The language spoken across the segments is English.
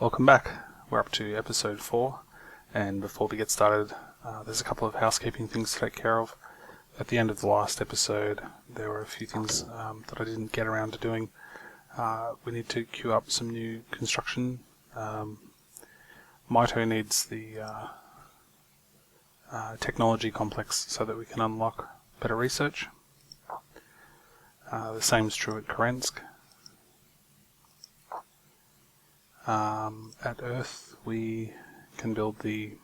Welcome back. We're up to episode 4, and before we get started, there's a couple of housekeeping things to take care of. At the end of the last episode, there were a few things that I didn't get around to doing. We need to queue up some new construction. Mito needs the technology complex so that we can unlock better research. The same is true at Karensk. At Earth, we can build the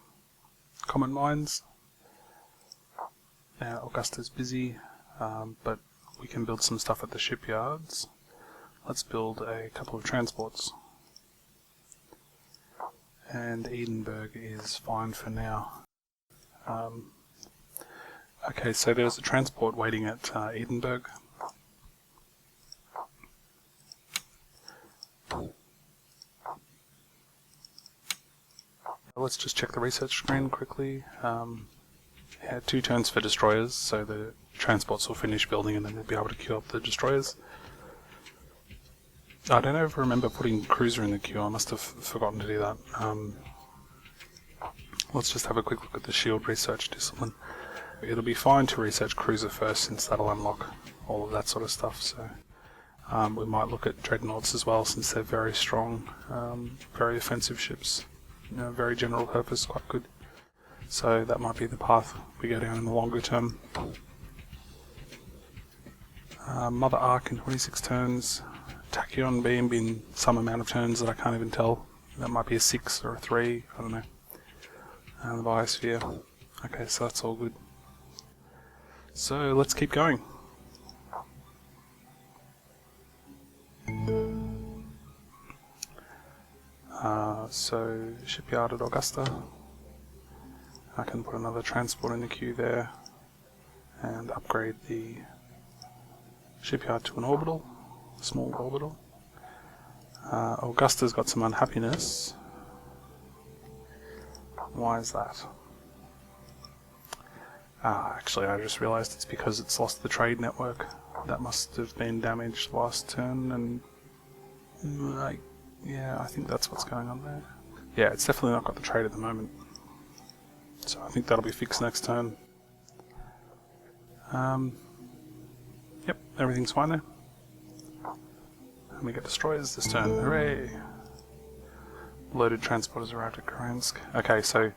common mines. Augusta's busy, but we can build some stuff at the shipyards. Let's build a couple of transports. And Edinburgh is fine for now. Okay, so there's a transport waiting at Edinburgh. Let's just check the research screen quickly. Yeah, 2 turns for destroyers, so the transports will finish building and then we'll be able to queue up the destroyers. I don't ever remember putting cruiser in the queue. I must have forgotten to do that. Let's just have a quick look at the shield research discipline. It'll be fine to research cruiser first, since that'll unlock all of that sort of stuff. So we might look at dreadnoughts as well, since they're very strong, very offensive ships. Very general purpose, quite good. So that might be the path we go down in the longer term. Mother Ark in 26 turns. Tachyon Beam in some amount of turns that I can't even tell. That might be a 6 or a 3, I don't know. And the Biosphere. Okay, so that's all good. So let's keep going. So shipyard at Augusta. I can put another transport in the queue there and upgrade the shipyard to an orbital, a small orbital. Augusta's got some unhappiness. Why is that? Actually, I just realised it's because it's lost the trade network. That must have been damaged last turn, and yeah, I think that's what's going on there. Yeah, it's definitely not got the trade at the moment. So I think that'll be fixed next turn. Yep, everything's fine there. And we get destroyers this turn. Hooray! Loaded transporters arrived at Karensk. Okay, so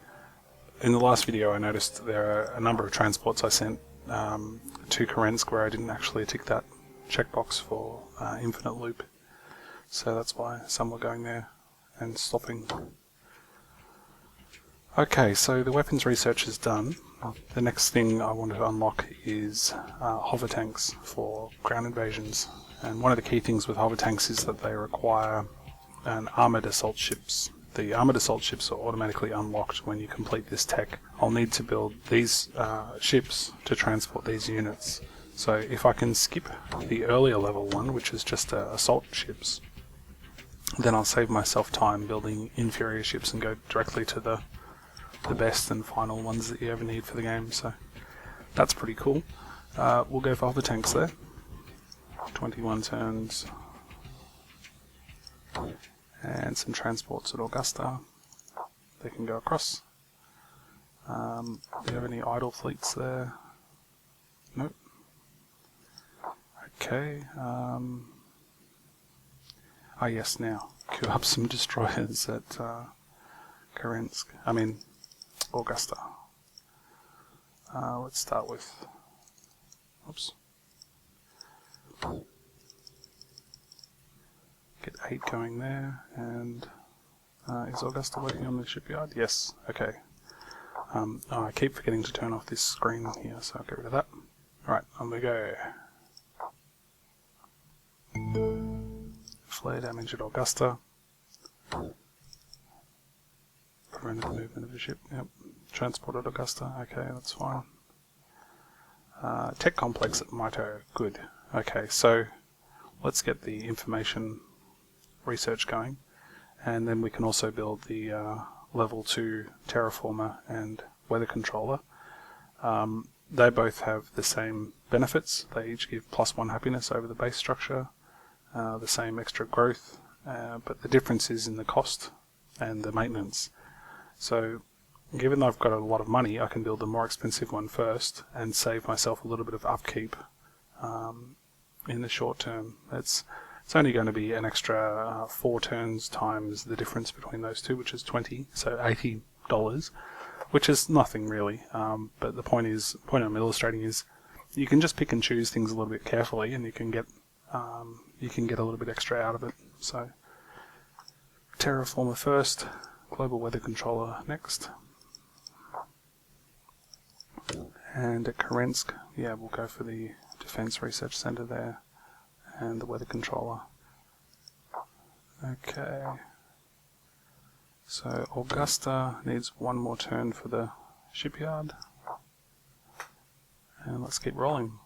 in the last video I noticed there are a number of transports I sent to Karensk where I didn't actually tick that checkbox for infinite loop. So that's why some were going there and stopping. Okay, so the weapons research is done. The next thing I want to unlock is hover tanks for ground invasions. And one of the key things with hover tanks is that they require an armoured assault ships. The armoured assault ships are automatically unlocked when you complete this tech. I'll need to build these ships to transport these units. So if I can skip the earlier level one, which is just assault ships, then I'll save myself time building inferior ships and go directly to the best and final ones that you ever need for the game. So that's pretty cool. We'll go for hover tanks there. 21 turns. And some transports at Augusta. They can go across. Do we have any idle fleets there? Nope. Okay. Yes, now. Queue up some destroyers at Karensk. Augusta. Let's start with... Oops. Get 8 going there, and is Augusta working on the shipyard? Yes, okay. I keep forgetting to turn off this screen here, so I'll get rid of that. Alright, on we go. Flare damage at Augusta. Prevented the movement of the ship, yep. Transport at Augusta, okay, that's fine. Tech complex at Mito, good. Okay, so let's get the information research going, and then we can also build the level 2 terraformer and weather controller. They both have the same benefits. They each give +1 happiness over the base structure, the same extra growth, but the difference is in the cost. and the maintenance. So given that I've got a lot of money, I can build the more expensive one first and save myself a little bit of upkeep in the short term. It's only going to be an extra 4 turns times the difference between those two, which is 20, so $80, which is nothing really. But the point I'm illustrating is you can just pick and choose things a little bit carefully, and you can get a little bit extra out of it. So terraformer first, global weather controller next. And at Karensk, yeah, we'll go for the Defense Research Center there and the weather controller. Okay. So Augusta needs one more turn for the shipyard. And let's keep rolling.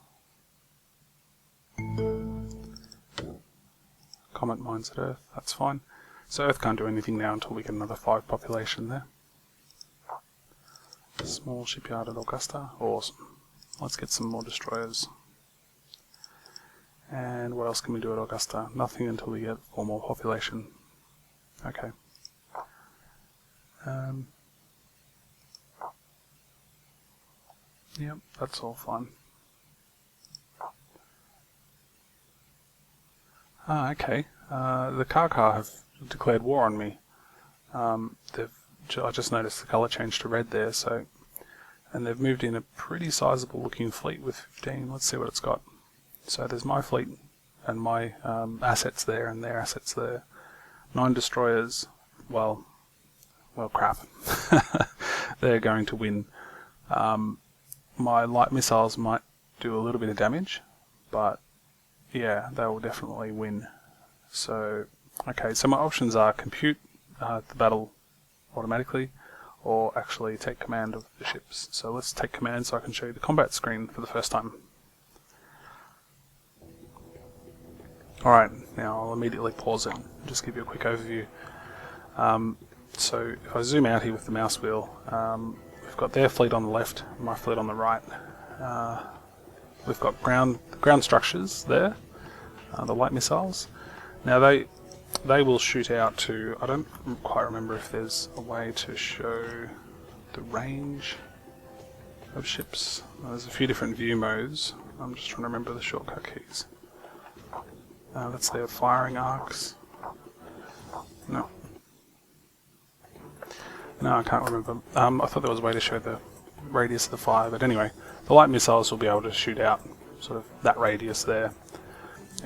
Comet mines at Earth, that's fine. So Earth can't do anything now until we get another 5 population there. Small shipyard at Augusta, awesome. Let's get some more destroyers. And what else can we do at Augusta? Nothing until we get 4 more population. Okay. Yep, that's all fine. Okay. The Karkar have declared war on me. I just noticed the colour changed to red there, and they've moved in a pretty sizable looking fleet with 15. Let's see what it's got. So there's my fleet and my assets there and their assets there. 9 destroyers. Well, crap. They're going to win. My light missiles might do a little bit of damage, but yeah, they will definitely win. So, okay, so my options are compute the battle automatically, or actually take command of the ships. So let's take command so I can show you the combat screen for the first time. Alright, now I'll immediately pause it and just give you a quick overview. So if I zoom out here with the mouse wheel, we've got their fleet on the left, my fleet on the right. We've got ground structures there, the light missiles. Now they will shoot out to, I don't quite remember if there's a way to show the range of ships. There's a few different view modes. I'm just trying to remember the shortcut keys. That's their firing arcs. No, I can't remember. I thought there was a way to show the radius of the fire, but anyway, the light missiles will be able to shoot out sort of that radius there.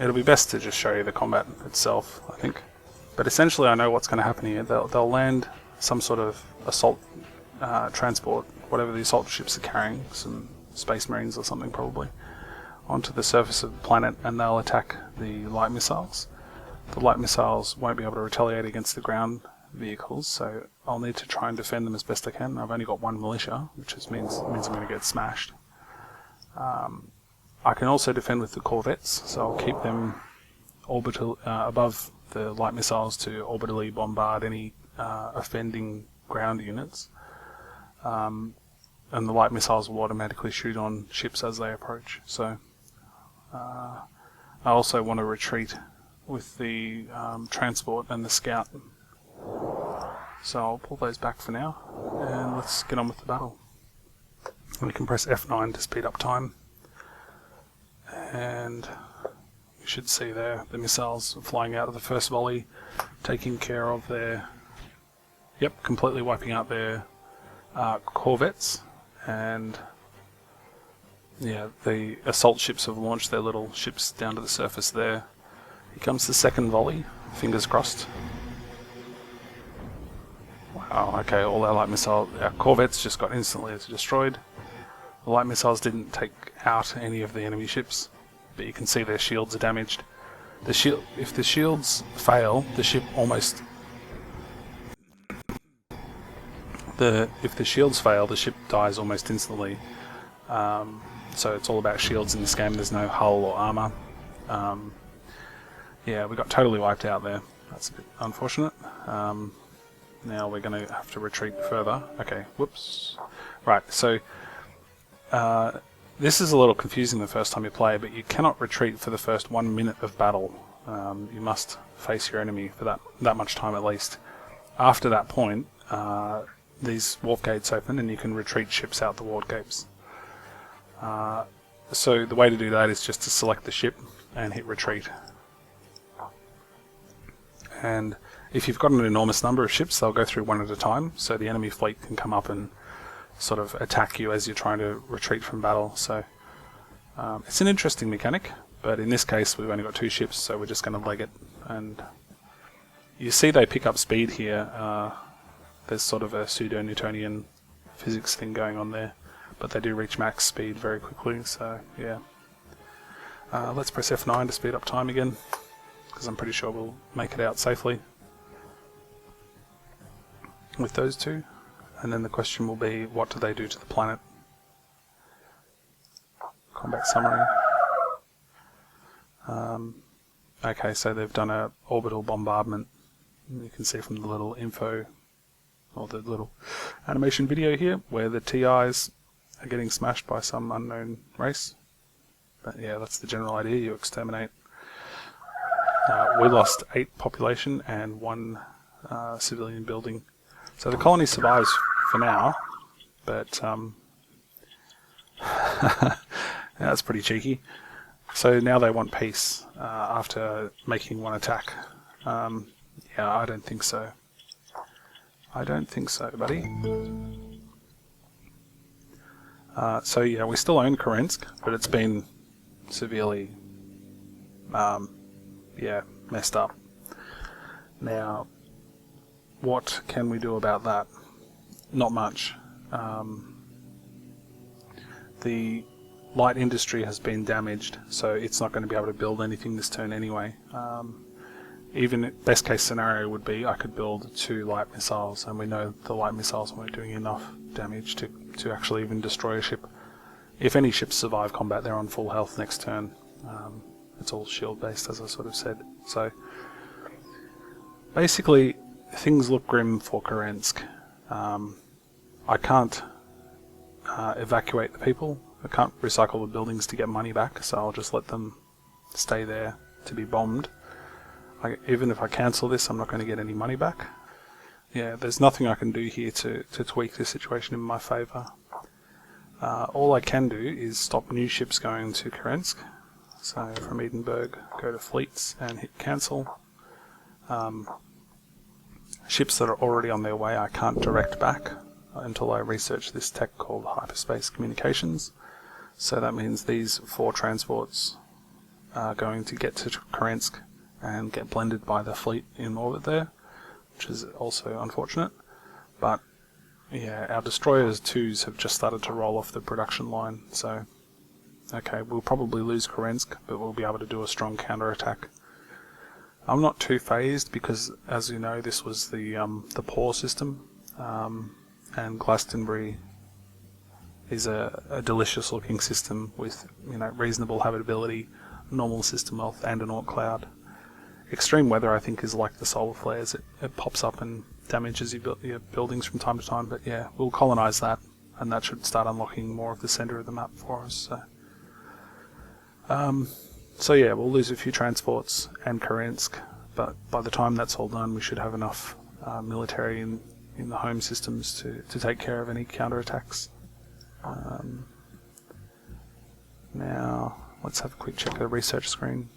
It'll be best to just show you the combat itself, I think. But essentially I know what's going to happen here. They'll land some sort of assault transport, whatever the assault ships are carrying, some space marines or something probably, onto the surface of the planet, and they'll attack the light missiles. The light missiles won't be able to retaliate against the ground vehicles, so I'll need to try and defend them as best I can. I've only got 1 militia, which means I'm going to get smashed. I can also defend with the corvettes, so I'll keep them orbital above the light missiles to orbitally bombard any offending ground units. And the light missiles will automatically shoot on ships as they approach. So I also want to retreat with the transport and the scout. So I'll pull those back for now, and let's get on with the battle. We can press F9 to speed up time. And you should see there the missiles flying out of the first volley, taking care of their, completely wiping out their corvettes. And yeah, the assault ships have launched their little ships down to the surface there. Here comes the second volley, fingers crossed. Wow, okay, all our light missiles, our corvettes just got instantly destroyed. The light missiles didn't take out any of the enemy ships, but you can see their shields are damaged. If the shields fail, the ship almost... if the shields fail, the ship dies almost instantly. So it's all about shields in this game. There's no hull or armor. Yeah, we got totally wiped out there. That's a bit unfortunate. Now we're going to have to retreat further. Okay, whoops. Right, so this is a little confusing the first time you play, but you cannot retreat for the first 1 minute of battle. You must face your enemy for that much time at least. after that point, these wharf gates open and you can retreat ships out the wharf gates. So the way to do that is just to select the ship and hit retreat. And if you've got an enormous number of ships, they'll go through one at a time, so the enemy fleet can come up and sort of attack you as you're trying to retreat from battle. So it's an interesting mechanic, but in this case we've only got 2 ships, so we're just going to leg it. And you see they pick up speed here. There's sort of a pseudo-Newtonian physics thing going on there, but they do reach max speed very quickly, so yeah. Let's press F9 to speed up time again, because I'm pretty sure we'll make it out safely with those 2. And then the question will be, what do they do to the planet? Combat summary. Okay, so they've done a orbital bombardment. You can see from the little info, or the little animation video here, where the TIs are getting smashed by some unknown race. But yeah, that's the general idea, you exterminate. We lost 8 population and 1 civilian building. So the colony survives for now, but that's pretty cheeky. So now they want peace after making 1 attack. Yeah, I don't think so. I don't think so, buddy. So yeah, we still own Kerensky, but it's been severely, yeah, messed up. Now, what can we do about that? Not much. The light industry has been damaged, so it's not going to be able to build anything this turn anyway. Even best case scenario would be I could build 2 light missiles, and we know the light missiles weren't doing enough damage to actually even destroy a ship. If any ships survive combat, they're on full health next turn. It's all shield based, as I sort of said. So basically, things look grim for Kerensky. I can't evacuate the people. I can't recycle the buildings to get money back, so I'll just let them stay there to be bombed. Even if I cancel this, I'm not going to get any money back. Yeah, there's nothing I can do here to tweak the situation in my favour. All I can do is stop new ships going to Kerensky. So from Edinburgh, go to fleets and hit cancel. Ships that are already on their way I can't direct back until I research this tech called hyperspace communications. So that means these 4 transports are going to get to Kerensky and get blended by the fleet in orbit there, which is also unfortunate. But yeah, our destroyers 2s have just started to roll off the production line, so okay, we'll probably lose Kerensky, but we'll be able to do a strong counterattack. I'm not too phased because, as you know, this was the POR system, and Glastonbury is a delicious looking system with, you know, reasonable habitability, normal system health, and an AUK cloud. Extreme weather, I think, is like the solar flares. It pops up and damages your buildings from time to time, but yeah, we'll colonise that, and that should start unlocking more of the centre of the map for us. So yeah, we'll lose a few transports and Kerensky, but by the time that's all done, we should have enough military in the home systems to take care of any counterattacks. Now, let's have a quick check of the research screen.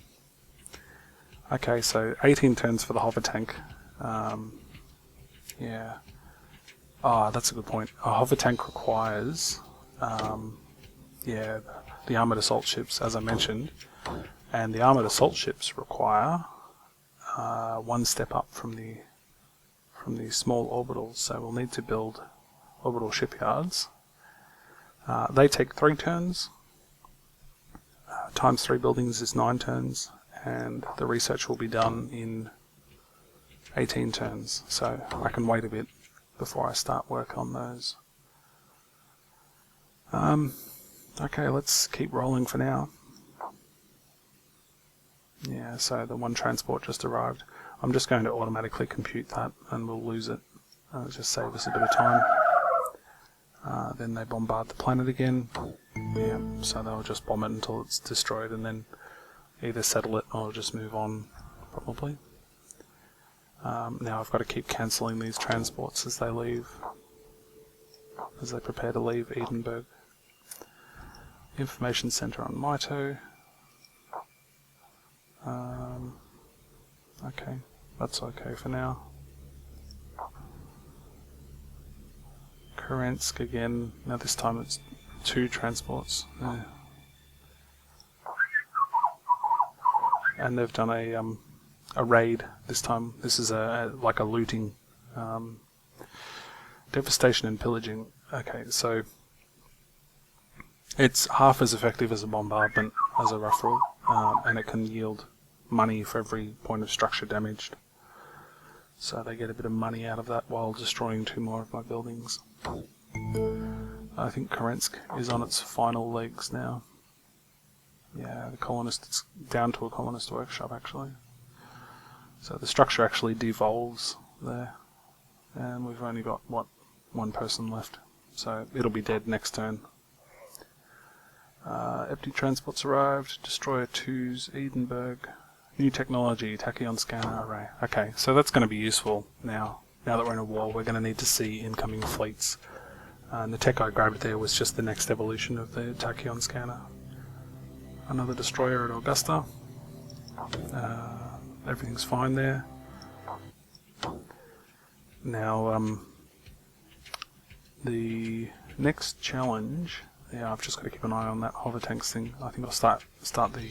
Okay, so 18 turns for the hover tank. Yeah. Ah, that's a good point. A hover tank requires, yeah, the armoured assault ships, as I mentioned, and the armoured assault ships require 1 step up from the small orbitals. So we'll need to build orbital shipyards. They take 3 turns. Times 3 buildings is 9 turns. And the research will be done in 18 turns, so I can wait a bit before I start work on those. Okay, let's keep rolling for now. Yeah, so the 1 transport just arrived. I'm just going to automatically compute that and we'll lose it. Just save us a bit of time. Then they bombard the planet again. Yeah, so they'll just bomb it until it's destroyed and then either settle it or just move on, probably. Now I've got to keep cancelling these transports as they leave, as they prepare to leave Edinburgh. Information Centre on Mito. Okay, that's okay for now. Kurensk again. Now this time it's 2 transports. And they've done a raid this time. This is like a looting, devastation and pillaging. Okay, so it's half as effective as a bombardment as a rough rule, and it can yield money for every point of structure damaged. So they get a bit of money out of that while destroying 2 more of my buildings. I think Kurensk is on its final legs now. Yeah, the colonist, it's down to a colonist workshop actually. So the structure actually devolves there, and we've only got, what, 1 person left. So it'll be dead next turn. Empty transports arrived, Destroyer 2's Edinburgh. New technology, tachyon scanner array. Okay, so that's going to be useful now. Now that we're in a war, we're going to need to see incoming fleets. And the tech I grabbed there was just the next evolution of the tachyon scanner. Another destroyer at Augusta. Everything's fine there. Now, the next challenge. Yeah, I've just got to keep an eye on that hover tanks thing. I think I'll start the.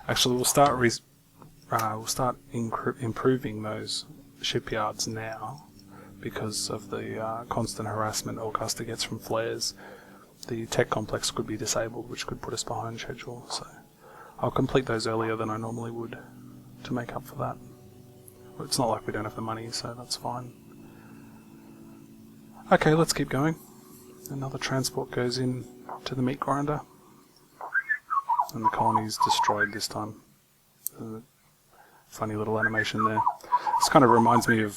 Actually, we'll start improving those shipyards now because of the constant harassment Augusta gets from flares. The tech complex could be disabled, which could put us behind schedule. So I'll complete those earlier than I normally would to make up for that. But it's not like we don't have the money, so that's fine. Okay, let's keep going. Another transport goes in to the meat grinder. And the colony's destroyed this time. Funny little animation there. This kind of reminds me of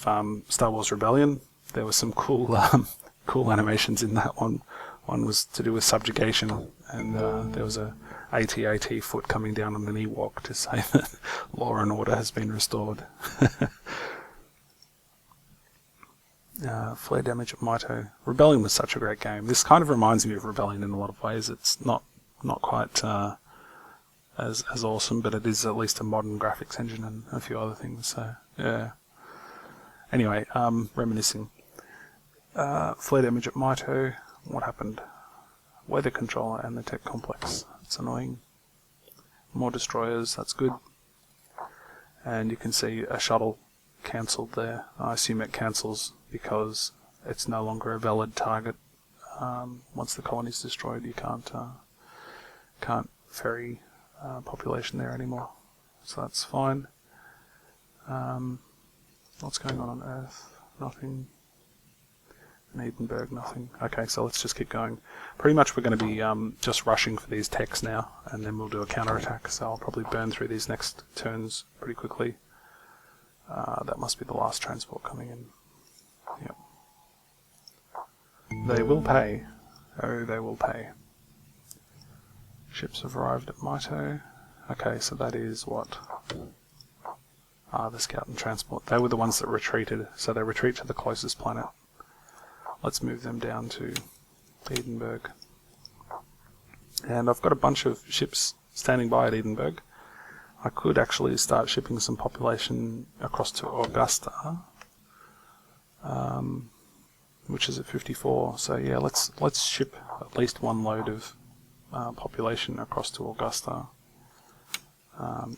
Star Wars Rebellion. There were some cool cool animations in that one. One was to do with subjugation, and there was a AT-AT foot coming down on an Ewok to say that law and order has been restored. Flare damage at Mito. Rebellion was such a great game. This kind of reminds me of Rebellion in a lot of ways. It's not quite as awesome, but it is at least a modern graphics engine and a few other things. So yeah. Anyway, reminiscing. Flare damage at Mito. What happened? Weather controller and the tech complex. It's annoying. More destroyers. That's good. And you can see a shuttle cancelled there. I assume it cancels because it's no longer a valid target. Once the colony's destroyed, you can't ferry population there anymore. So that's fine. What's going on Earth? Nothing. In Edinburgh, nothing. Okay, so let's just keep going. Pretty much we're going to be just rushing for these techs now, and then we'll do a counterattack. So I'll probably burn through these next turns pretty quickly. That must be the last transport coming in. Yep. They will pay. Oh, they will pay. Ships have arrived at Mito. Okay, so that is what? The scout and transport. They were the ones that retreated, so they retreat to the closest planet. Let's move them down to Edinburgh. And I've got a bunch of ships standing by at Edinburgh. I could actually start shipping some population across to Augusta, which is at 54. So yeah, let's ship at least 1 load of population across to Augusta.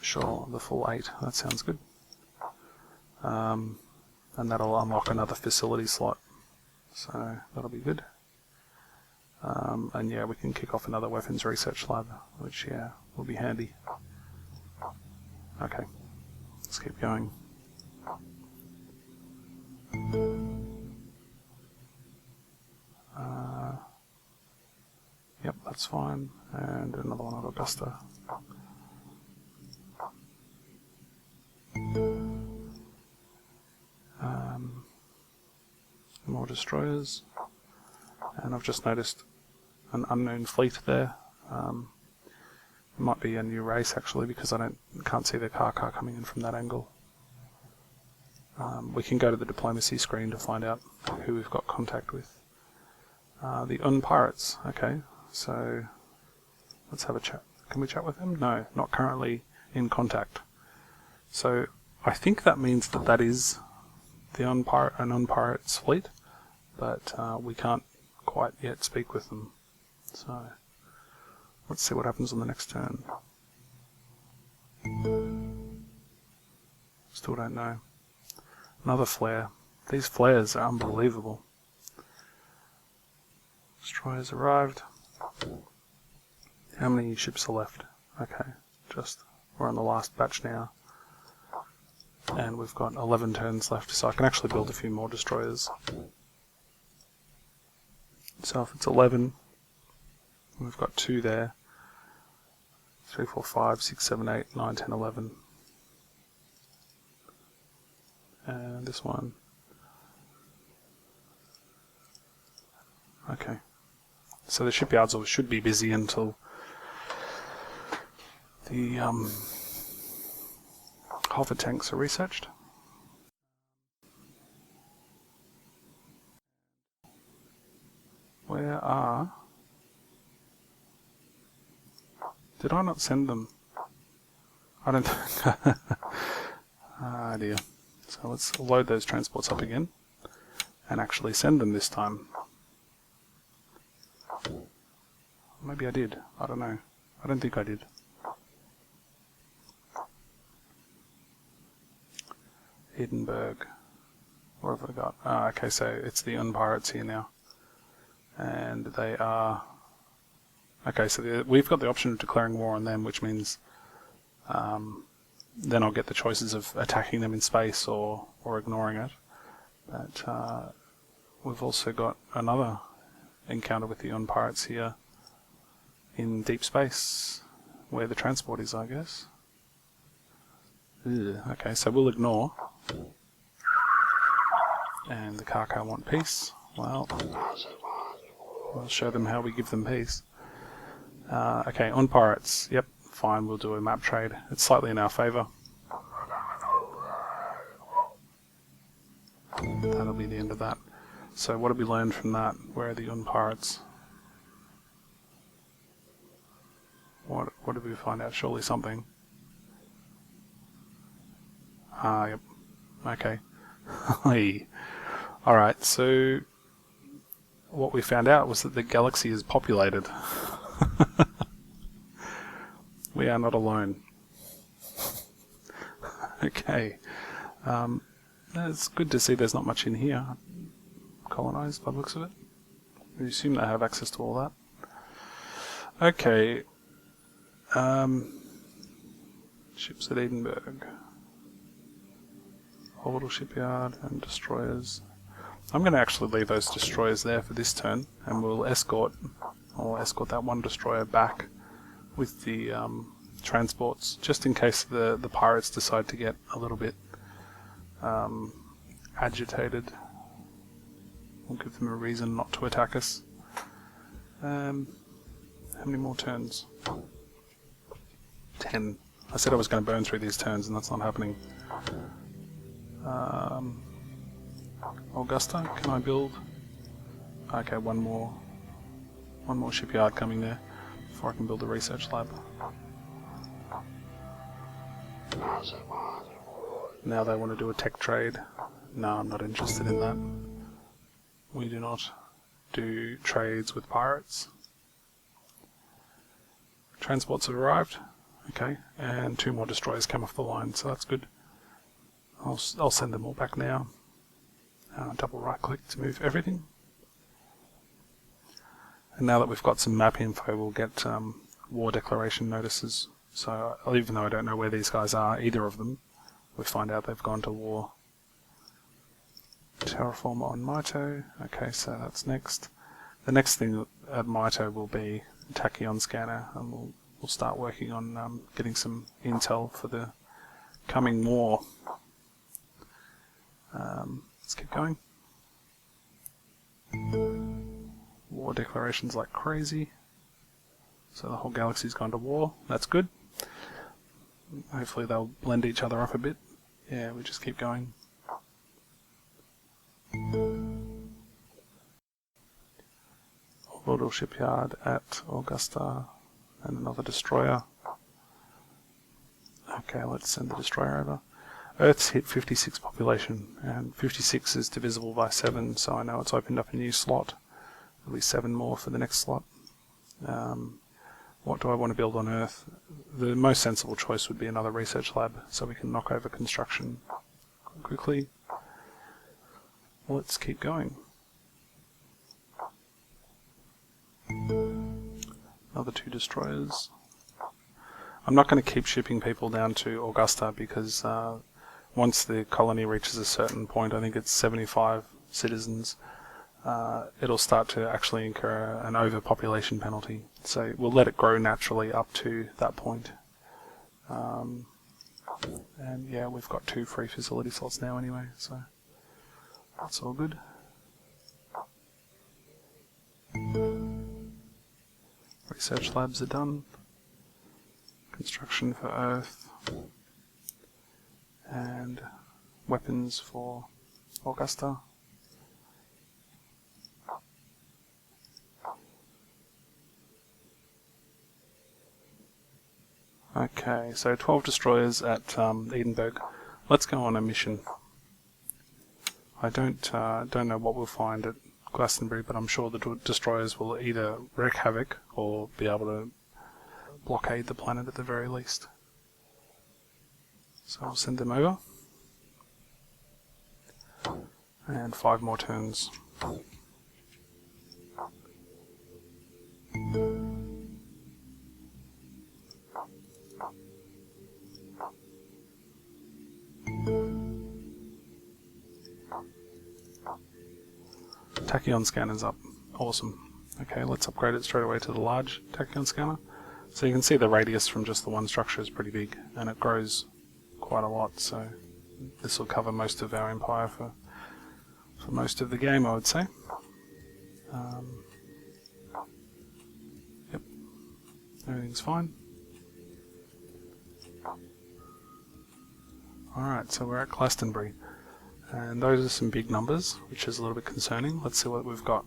Sure, the full 8. That sounds good. And that'll unlock another facility slot. So that'll be good. And yeah, we can kick off another weapons research lab, which yeah, will be handy. Okay, let's keep going. Yep, that's fine. And another one at Augusta. More destroyers. And I've just noticed an unknown fleet there. It might be a new race actually, because I can't see the car coming in from that angle. We can go to the diplomacy screen to find out who we've got contact with. The Pirates. Okay, so let's have a chat. Can we chat with them? No, not currently in contact. So I think that means that that is the an Pirates fleet, but we can't quite yet speak with them. So let's see what happens on the next turn. Still don't know. Another flare. These flares are unbelievable. Destroyers arrived. How many ships are left? Okay, we're on the last batch now. And we've got 11 turns left, so I can actually build a few more destroyers. So if it's 11, we've got 2 there. 3, 4, 5, 6, 7, 8, 9, 10, 11. And this one. Okay. So the shipyards should be busy until the hover tanks are researched. Where are... Did I not send them? I don't think... Ah dear. So let's load those transports up again and actually send them this time. Maybe I did. I don't know. I don't think I did. Edinburgh. What have I got? Ah, okay, so it's the Pirates here now. And they are... Okay, so we've got the option of declaring war on them, which means then I'll get the choices of attacking them in space or ignoring it. But we've also got another encounter with the Pirates here in deep space, where the transport is, I guess. Ugh, okay, so we'll ignore. And the Karko want peace. Well, we'll show them how we give them peace. Okay, on Pirates. Yep, fine, we'll do a map trade. It's slightly in our favour. That'll be the end of that. So what have we learned from that? Where are the Pirates? What did we find out? Surely something. Ah, yep. Okay. Alright, so what we found out was that the galaxy is populated. We are not alone. Okay. It's good to see there's not much in here. Colonised by the looks of it. We assume they have access to all that. Okay. Ships at Edinburgh. Orbital shipyard and destroyers. I'm going to actually leave those destroyers there for this turn, and we'll escort that one destroyer back with the transports, just in case the pirates decide to get a little bit agitated. We'll give them a reason not to attack us. How many more turns? 10. I said I was going to burn through these turns, and that's not happening. Augusta, can I build? Okay, one more shipyard coming there before I can build a research lab. Now they want to do a tech trade. No, I'm not interested in that. We do not do trades with pirates. Transports have arrived. Okay, and 2 more destroyers came off the line, so that's good. I'll send them all back now. Double right click to move everything. And now that we've got some map info, we'll get war declaration notices. So even though I don't know where these guys are, either of them, we find out they've gone to war. Terraform on Mito. Okay, so that's next. The next thing at Mito will be Tachyon scanner, and we'll start working on getting some intel for the coming war. Let's keep going. War declarations like crazy. So the whole galaxy's gone to war. That's good. Hopefully they'll blend each other up a bit. Yeah, we just keep going. orbital shipyard at Augusta, and another destroyer. Okay, let's send the destroyer over. Earth's hit 56 population, and 56 is divisible by 7, so I know it's opened up a new slot. At least 7 more for the next slot. What do I want to build on Earth? The most sensible choice would be another research lab, so we can knock over construction quickly. Let's keep going. Another 2 destroyers. I'm not going to keep shipping people down to Augusta because once the colony reaches a certain point, I think it's 75 citizens, it'll start to actually incur an overpopulation penalty. So we'll let it grow naturally up to that point. And yeah, we've got 2 free facility slots now anyway, so that's all good. Research labs are done. Construction for Earth. And weapons for Augusta. Okay, so 12 destroyers at Edinburgh. Let's go on a mission. I don't know what we'll find at Glastonbury, but I'm sure the destroyers will either wreak havoc or be able to blockade the planet at the very least. So I'll send them over. And 5 more turns. Tachyon scanner's up. Awesome. Okay, let's upgrade it straight away to the large tachyon scanner. So you can see the radius from just the one structure is pretty big, and it grows quite a lot, so this will cover most of our empire for most of the game, I would say. Yep, everything's fine. Alright, so we're at Glastonbury. And those are some big numbers, which is a little bit concerning. Let's see what we've got.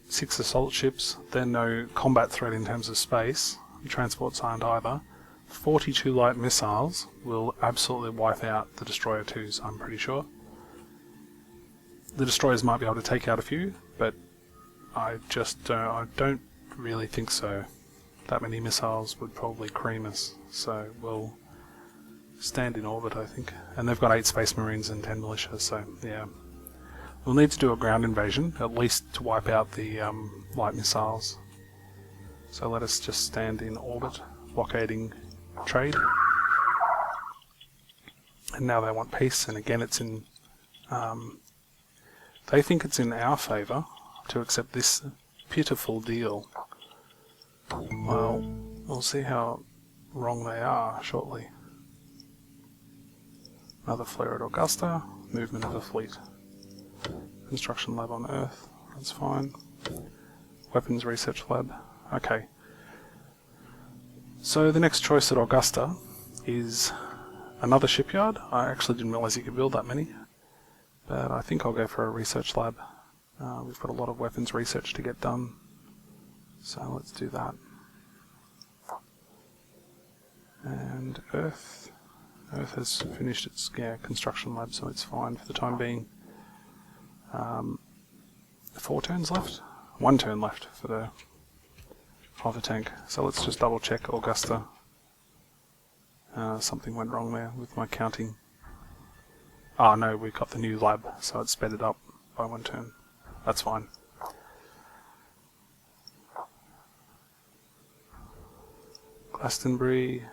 6 assault ships, they're no combat threat in terms of space. Transports aren't either. 42 light missiles will absolutely wipe out the Destroyer 2s, I'm pretty sure. The destroyers might be able to take out a few, but I don't really think so. That many missiles would probably cream us, so we'll stand in orbit, I think. And they've got 8 Space Marines and 10 militia, so yeah. We'll need to do a ground invasion, at least to wipe out the light missiles. So let us just stand in orbit, blockading trade. And now they want peace, and again it's in... they think it's in our favour to accept this pitiful deal. Well, we'll see how wrong they are shortly. Another flare at Augusta, movement of a fleet. Construction lab on Earth, that's fine. Weapons research lab, okay. So the next choice at Augusta is another shipyard. I actually didn't realise you could build that many, but I think I'll go for a research lab. We've got a lot of weapons research to get done, so let's do that. And Earth has finished its construction lab, so it's fine for the time being. 4 turns left? 1 turn left for the hover tank. So let's just double check Augusta. Something went wrong there with my counting. Oh no, we got the new lab, so it sped it up by 1 turn. That's fine. Glastonbury,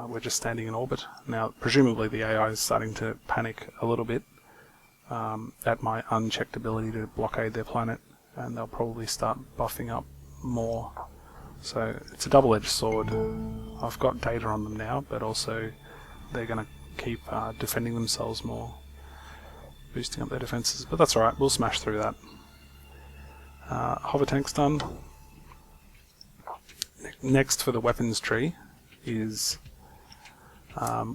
we're just standing in orbit. Now, presumably the AI is starting to panic a little bit at my unchecked ability to blockade their planet, and they'll probably start buffing up more. So it's a double-edged sword. I've got data on them now, but also they're going to keep defending themselves more, boosting up their defences. But that's alright, we'll smash through that. Hover tank's done. Next for the weapons tree is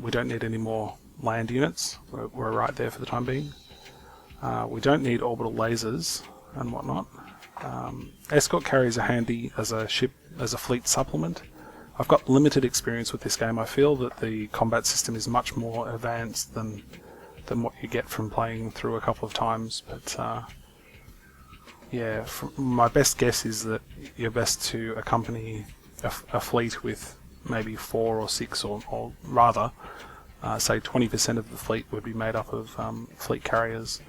we don't need any more land units. We're right there for the time being. We don't need orbital lasers and whatnot. Escort carriers are handy as a fleet supplement. I've got limited experience with this game. I feel that the combat system is much more advanced than what you get from playing through a couple of times, but yeah, my best guess is that you're best to accompany a fleet with maybe 4 or 6, or rather, say 20% of the fleet would be made up of fleet carriers.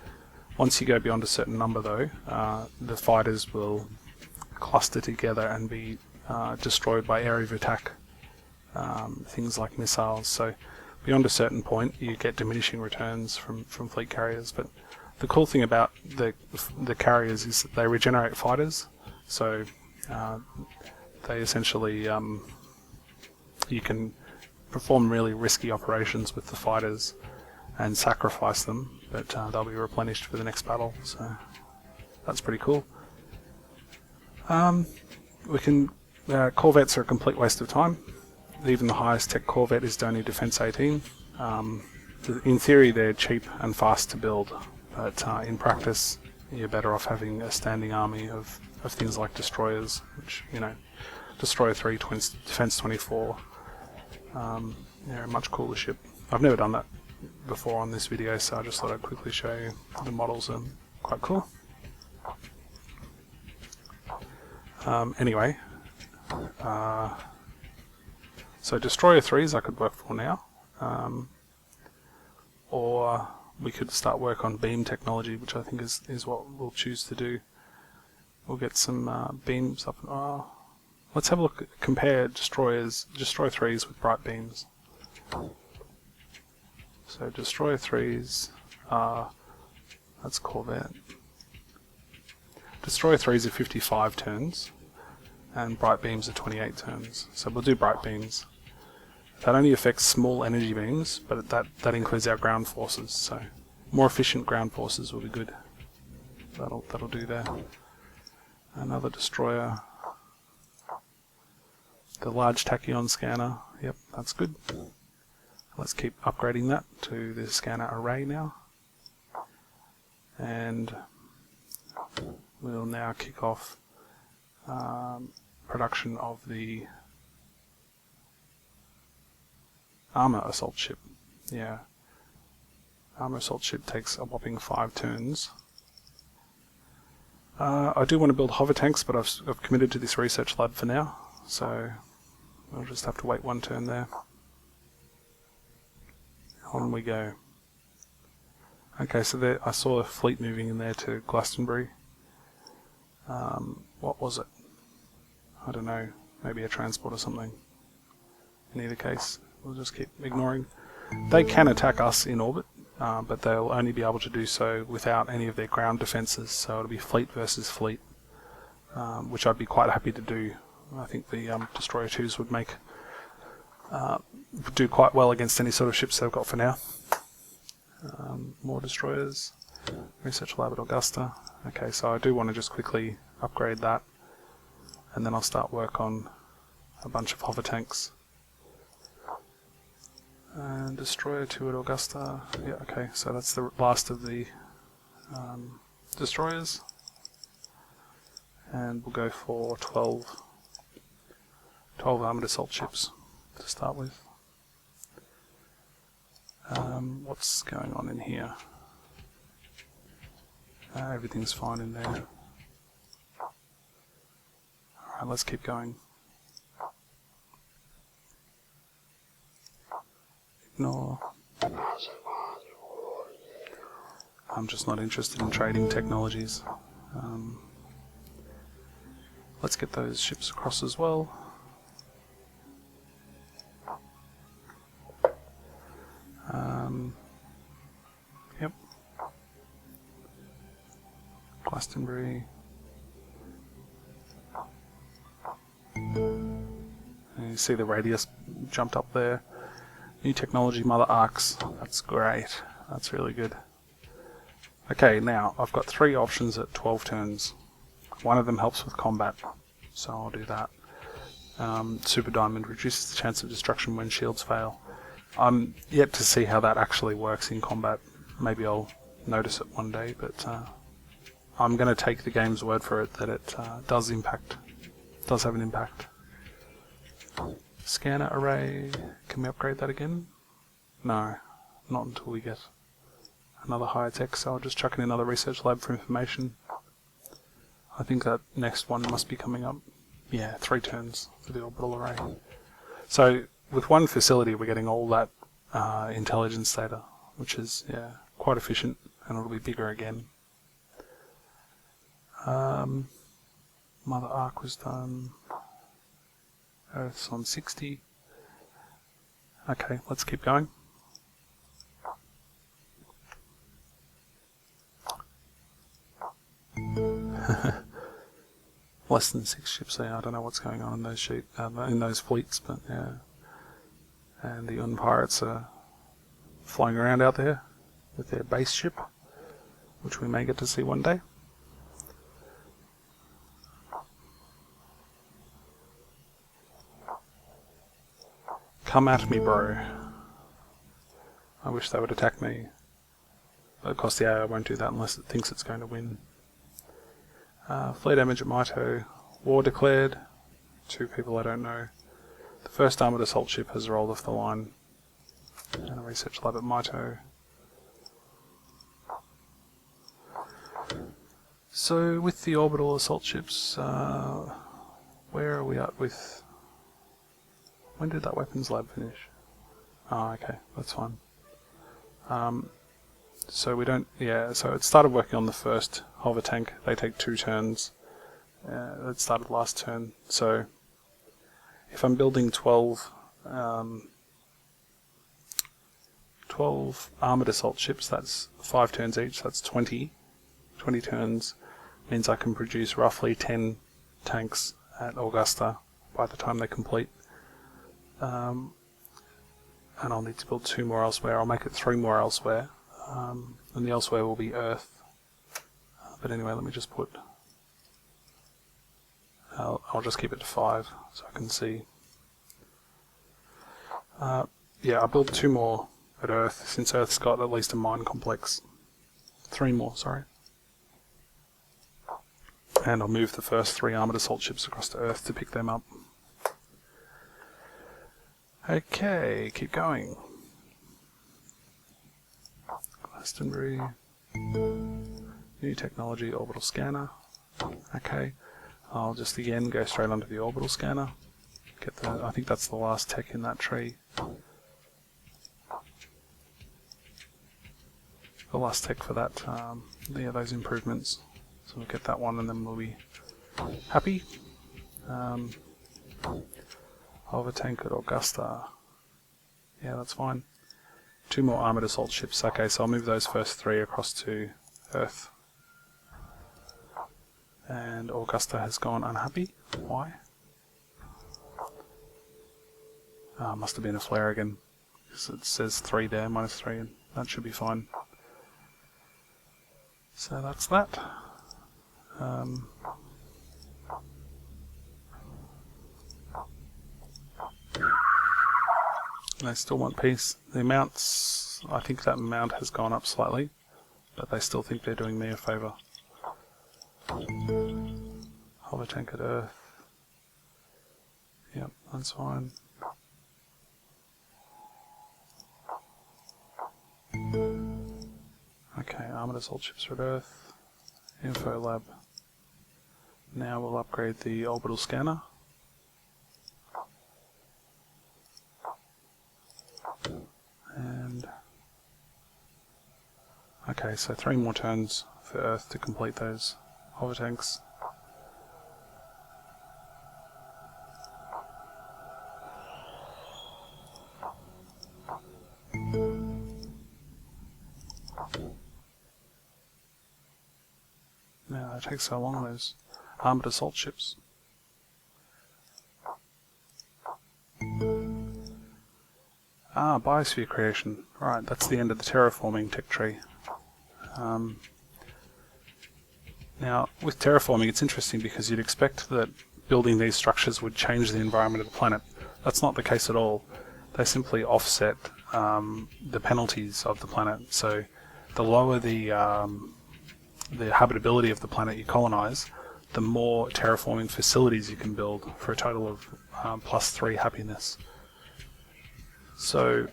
Once you go beyond a certain number, though, the fighters will cluster together and be destroyed by area of attack, things like missiles. So beyond a certain point, you get diminishing returns from fleet carriers. But the cool thing about the carriers is that they regenerate fighters. So they essentially, you can perform really risky operations with the fighters and sacrifice them, but they'll be replenished for the next battle. So that's pretty cool. Corvettes are a complete waste of time. Even the highest tech Corvette is only Defense 18. In theory, they're cheap and fast to build, but in practice, you're better off having a standing army of things like destroyers, which, you know, Destroyer 3, Defense 24. They're a much cooler ship. I've never done that before on this video, so I just thought I'd quickly show you. The models are quite cool. Anyway, so Destroyer 3s I could work for now, or we could start work on beam technology, which I think is what we'll choose to do. We'll get some beams up. Let's have a look. Compare Destroyer 3s with bright beams. So Destroyer 3s are, that's Corvette. Destroyer 3s are 55 turns, and bright beams are 28 turns. So we'll do bright beams. That only affects small energy beams, but that includes our ground forces. So more efficient ground forces will be good. That'll do there. Another destroyer. The large tachyon scanner. Yep, that's good. Let's keep upgrading that to the scanner array now. And we'll now kick off production of the armor assault ship. Yeah, armor assault ship takes a whopping 5 turns. I do want to build hover tanks, but I've committed to this research lab for now, so we'll just have to wait 1 turn there. On we go. Okay, so there I saw a fleet moving in there to Glastonbury. What was it? I don't know, maybe a transport or something. In either case, we'll just keep ignoring. They can attack us in orbit, but they'll only be able to do so without any of their ground defences, so it'll be fleet versus fleet, which I'd be quite happy to do. I think the Destroyer 2s would do quite well against any sort of ships they've got for now. More destroyers. Research lab at Augusta. Okay, so I do want to just quickly upgrade that, and then I'll start work on a bunch of hover tanks. And Destroyer 2 at Augusta. Yeah, okay, so that's the last of the destroyers. And we'll go for 12 armoured assault ships to start with. What's going on in here? Everything's fine in there. Alright, let's keep going. Ignore. I'm just not interested in trading technologies. Let's get those ships across as well. Yep. Glastonbury. And you see the radius jumped up there. New technology, Mother Arcs. That's great. That's really good. Okay, now I've got 3 options at 12 turns. One of them helps with combat, so I'll do that. Super Diamond reduces the chance of destruction when shields fail. I'm yet to see how that actually works in combat. Maybe I'll notice it one day, but I'm going to take the game's word for it that it does have an impact. Scanner array, can we upgrade that again? No, not until we get another higher tech, so I'll just chuck in another research lab for information. I think that next one must be coming up. Yeah, 3 turns for the orbital array. So with one facility we're getting all that intelligence data, which is quite efficient, and it'll be bigger again. Mother Ark was done. Earth's on 60. Okay, let's keep going. Less than 6 ships there. I don't know what's going on in those in those fleets, but yeah. And the Un pirates are flying around out there with their base ship, which we may get to see one day. Come at me, bro. I wish they would attack me. But of course the AI won't do that unless it thinks it's going to win. Flare damage at Mito. War declared. 2 people I don't know. The first armoured assault ship has rolled off the line. And a research lab at Mito. So with the orbital assault ships, where are we at with... When did that weapons lab finish? Oh, okay, that's fine. So we don't, so it started working on the first hover tank. They take 2 turns. It started last turn. So if I'm building 12 armoured assault ships, that's 5 turns each, that's 20. 20 turns means I can produce roughly 10 tanks at Augusta by the time they complete. And I'll need to build 2 more elsewhere. I'll make it 3 more elsewhere. And the elsewhere will be Earth. But anyway, let me just put... I'll just keep it to 5 so I can see. I'll build 2 more at Earth, since Earth's got at least a mine complex. 3 more, sorry. And I'll move the first 3 armoured assault ships across to Earth to pick them up. Okay, keep going. Glastonbury. New technology, orbital scanner. Okay, I'll just again go straight onto the orbital scanner. Get the, I think that's the last tech in that tree. The last tech for that, those improvements. So we'll get that one and then we'll be happy. Hover tank at Augusta. Yeah, that's fine. 2 more armoured assault ships. Okay, so I'll move those first 3 across to Earth. And Augusta has gone unhappy. Why? Must have been a flare again. It says 3 there, -3, and that should be fine. So that's that. They still want peace. The amounts, I think that amount has gone up slightly, but they still think they're doing me a favour. Hover tank at Earth. Yep, that's fine. Okay, armoured assault ships at Earth. Info lab. Now we'll upgrade the orbital scanner. And okay, so 3 more turns for Earth to complete those hover tanks. Now, it takes so long, those armoured assault ships. Biosphere creation. Right, that's the end of the terraforming tech tree. Now, with terraforming, it's interesting because you'd expect that building these structures would change the environment of the planet. That's not the case at all. They simply offset the penalties of the planet. So the lower the the habitability of the planet you colonize, the more terraforming facilities you can build, for a total of +3 happiness. So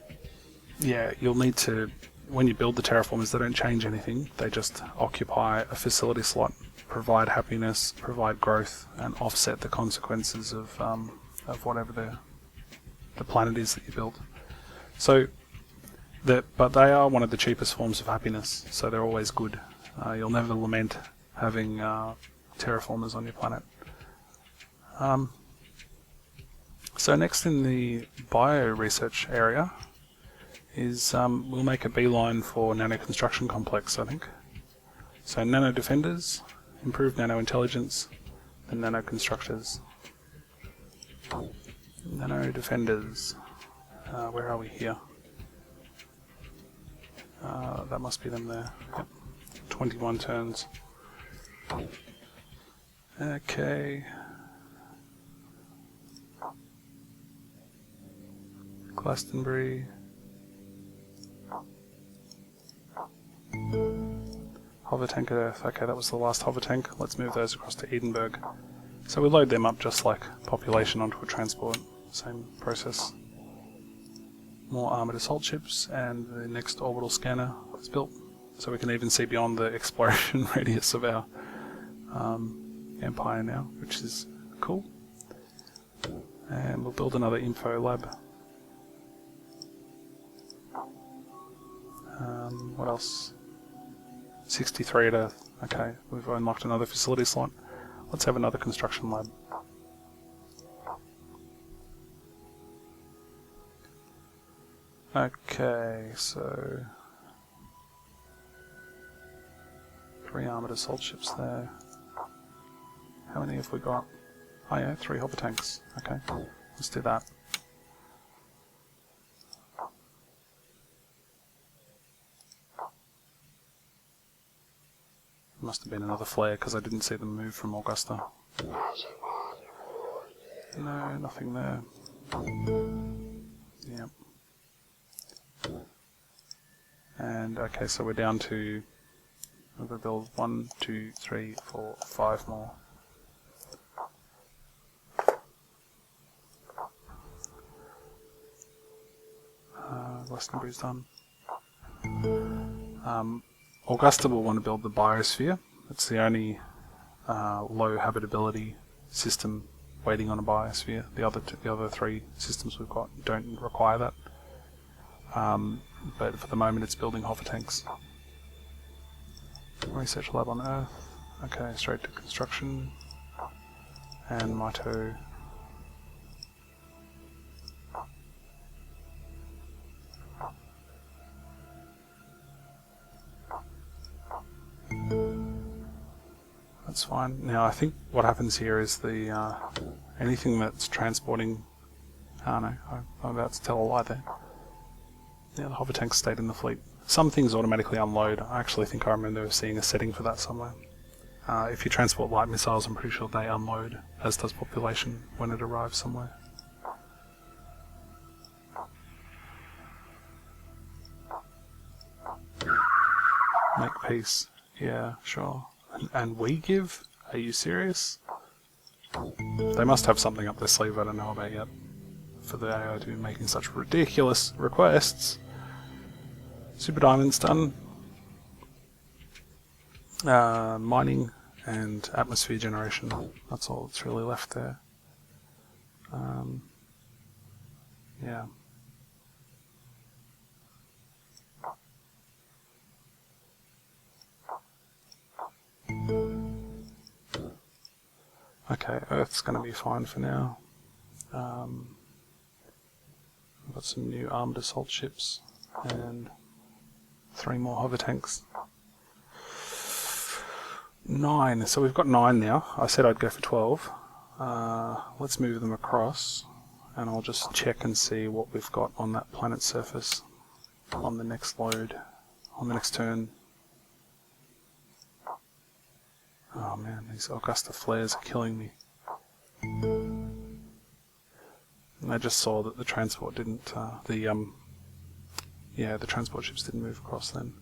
yeah, you'll need to, when you build the terraformers, they don't change anything, they just occupy a facility slot, provide happiness, provide growth, and offset the consequences of whatever the planet is that you build. So, but they are one of the cheapest forms of happiness, so they're always good. You'll never lament having terraformers on your planet. So next in the bio research area is we'll make a beeline for nano construction complex, I think. So nano defenders, improved nano intelligence, and nano constructors. Nano defenders. Where are we here? That must be them there. Yep. 21 turns. Okay. Glastonbury. Hover tank at Earth. Okay, that was the last hover tank. Let's move those across to Edinburgh. So we load them up just like population onto a transport. Same process. More armoured assault ships, and the next orbital scanner is built. So we can even see beyond the exploration radius of our empire now, which is cool. And we'll build another info lab. What else? 63 at Earth. Okay, we've unlocked another facility slot. Let's have another construction lab. Okay, so 3 armoured assault ships there. How many have we got? Oh yeah, 3 hover tanks. Okay, let's do that. Must have been another flare because I didn't see them move from Augusta. No, nothing there. Yep. And okay, so we're down to, we're going to build 1, 2, 3, 4, 5 more. Glastonbury's done. Augusta will want to build the biosphere. It's the only low habitability system waiting on a biosphere. The other 3 systems we've got don't require that. But for the moment it's building hover tanks. Research lab on Earth. Okay, straight to construction. And Mito. That's fine. Now I think what happens here is the anything that's transporting. Oh no, I'm about to tell a lie there. Yeah, the hover tanks stayed in the fleet. Some things automatically unload. I actually think I remember seeing a setting for that somewhere. If you transport light missiles, I'm pretty sure they unload, as does population, when it arrives somewhere. Make peace. Yeah, sure. And we give? Are you serious? They must have something up their sleeve I don't know about yet, for the AI to be making such ridiculous requests. Super Diamond's done. Mining and atmosphere generation. That's all that's really left there. Yeah. Okay, Earth's going to be fine for now. We've got some new armoured assault ships and 3 more hover tanks. 9, so we've got 9 now. I said I'd go for 12. Let's move them across and I'll just check and see what we've got on that planet's surface on the next load, on the next turn. Oh man, these Augusta flares are killing me. And I just saw that the transport didn't, the transport ships didn't move across then.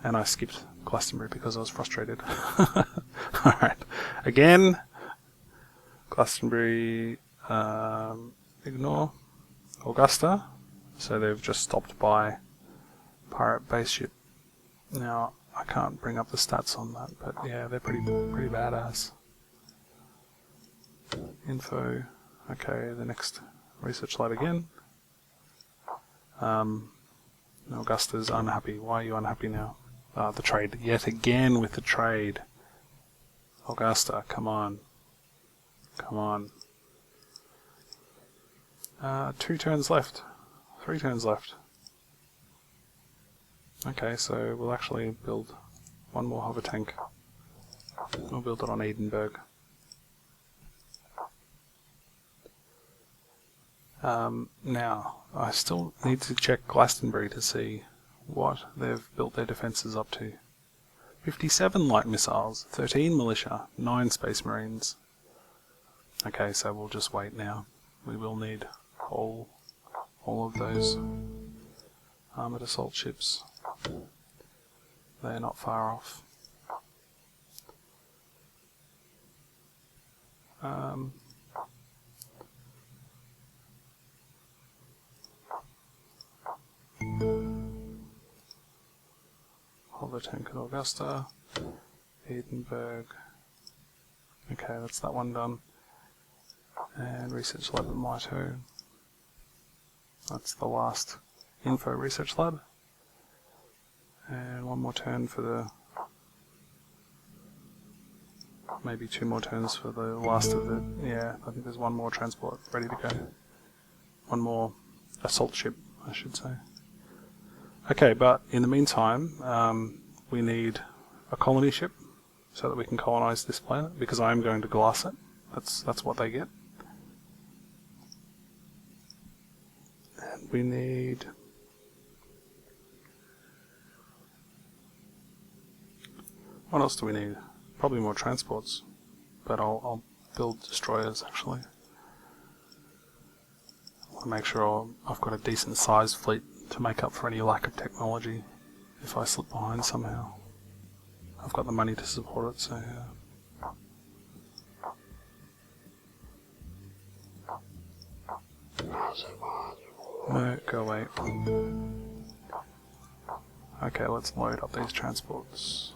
And I skipped Glastonbury because I was frustrated. Alright, again, Glastonbury, ignore, Augusta, so they've just stopped by Pirate Base Ship. Now, I can't bring up the stats on that, but yeah, they're pretty badass. Info, okay, the next research lab again. Augusta's unhappy. Why are you unhappy now? The trade, yet again with the trade. Augusta, come on. Come on. 2 turns left. 3 turns left. Okay, so we'll actually build one more hover tank. We'll build it on Edinburgh. Now, I still need to check Glastonbury to see what they've built their defences up to. 57 light missiles, 13 militia, 9 space marines. Okay, so we'll just wait now. We will need all of those armoured assault ships. They're not far off. Hover tank at Augusta, Edinburgh. Okay, that's that one done. And research lab at Mito. That's the last info research lab. And one more turn for the... maybe 2 more turns for the last of the... yeah, I think there's one more transport ready to go. One more assault ship, I should say. Okay, but in the meantime, we need a colony ship so that we can colonize this planet, because I am going to glass it. That's what they get. And we need... what else do we need? Probably more transports, but I'll build destroyers actually. I want to make sure I've got a decent sized fleet to make up for any lack of technology if I slip behind somehow. I've got the money to support it, so yeah. No, go away. Okay, let's load up these transports.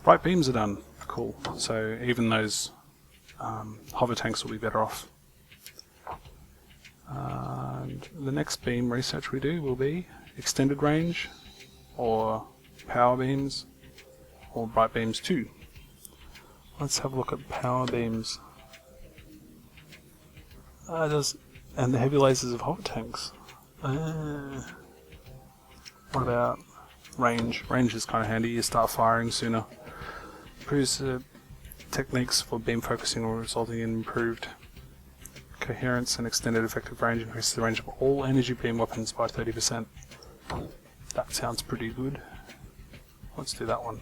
Bright beams are done. Cool. So even those hover tanks will be better off. And the next beam research we do will be extended range, or power beams, or bright beams too. Let's have a look at power beams. And the heavy lasers of hover tanks. What about range? Range is kind of handy. You start firing sooner. Improves techniques for beam focusing, resulting in improved coherence and extended effective range. Increases the range of all energy beam weapons by 30%. That sounds pretty good. Let's do that one.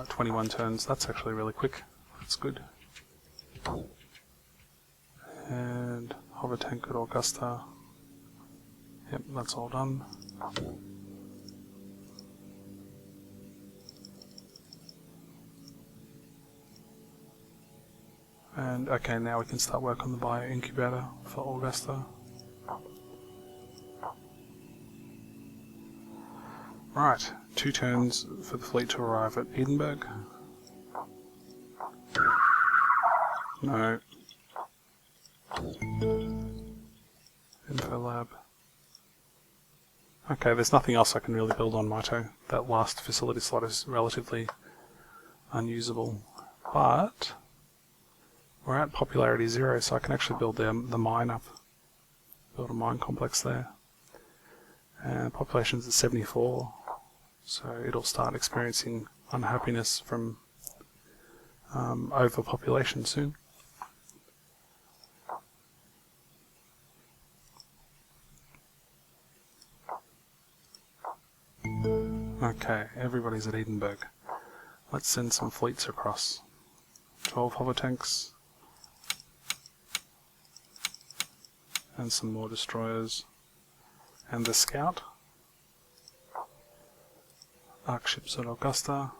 21 turns. That's actually really quick. That's good. And hover tank at Augusta. Yep, that's all done. And okay, now we can start work on the bio incubator for Augusta. Right, 2 turns for the fleet to arrive at Edinburgh. No. Info lab. Okay, there's nothing else I can really build on Mito. That last facility slot is relatively unusable. But we're at popularity 0, so I can actually build the mine up. Build a mine complex there. And population's at 74, so it'll start experiencing unhappiness from overpopulation soon. Okay, everybody's at Edinburgh. Let's send some fleets across. 12 hover tanks. and some more destroyers, and the scout. Arc ships at Augusta.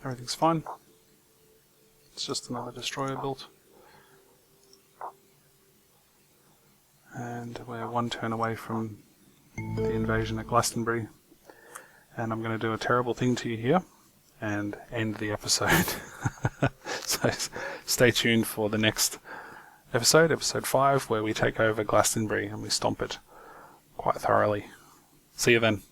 Everything's fine. It's just another destroyer built. And we're one turn away from the invasion at Glastonbury. And I'm going to do a terrible thing to you here and end the episode. So stay tuned for the next episode, episode 5, where we take over Glastonbury and we stomp it quite thoroughly. See you then.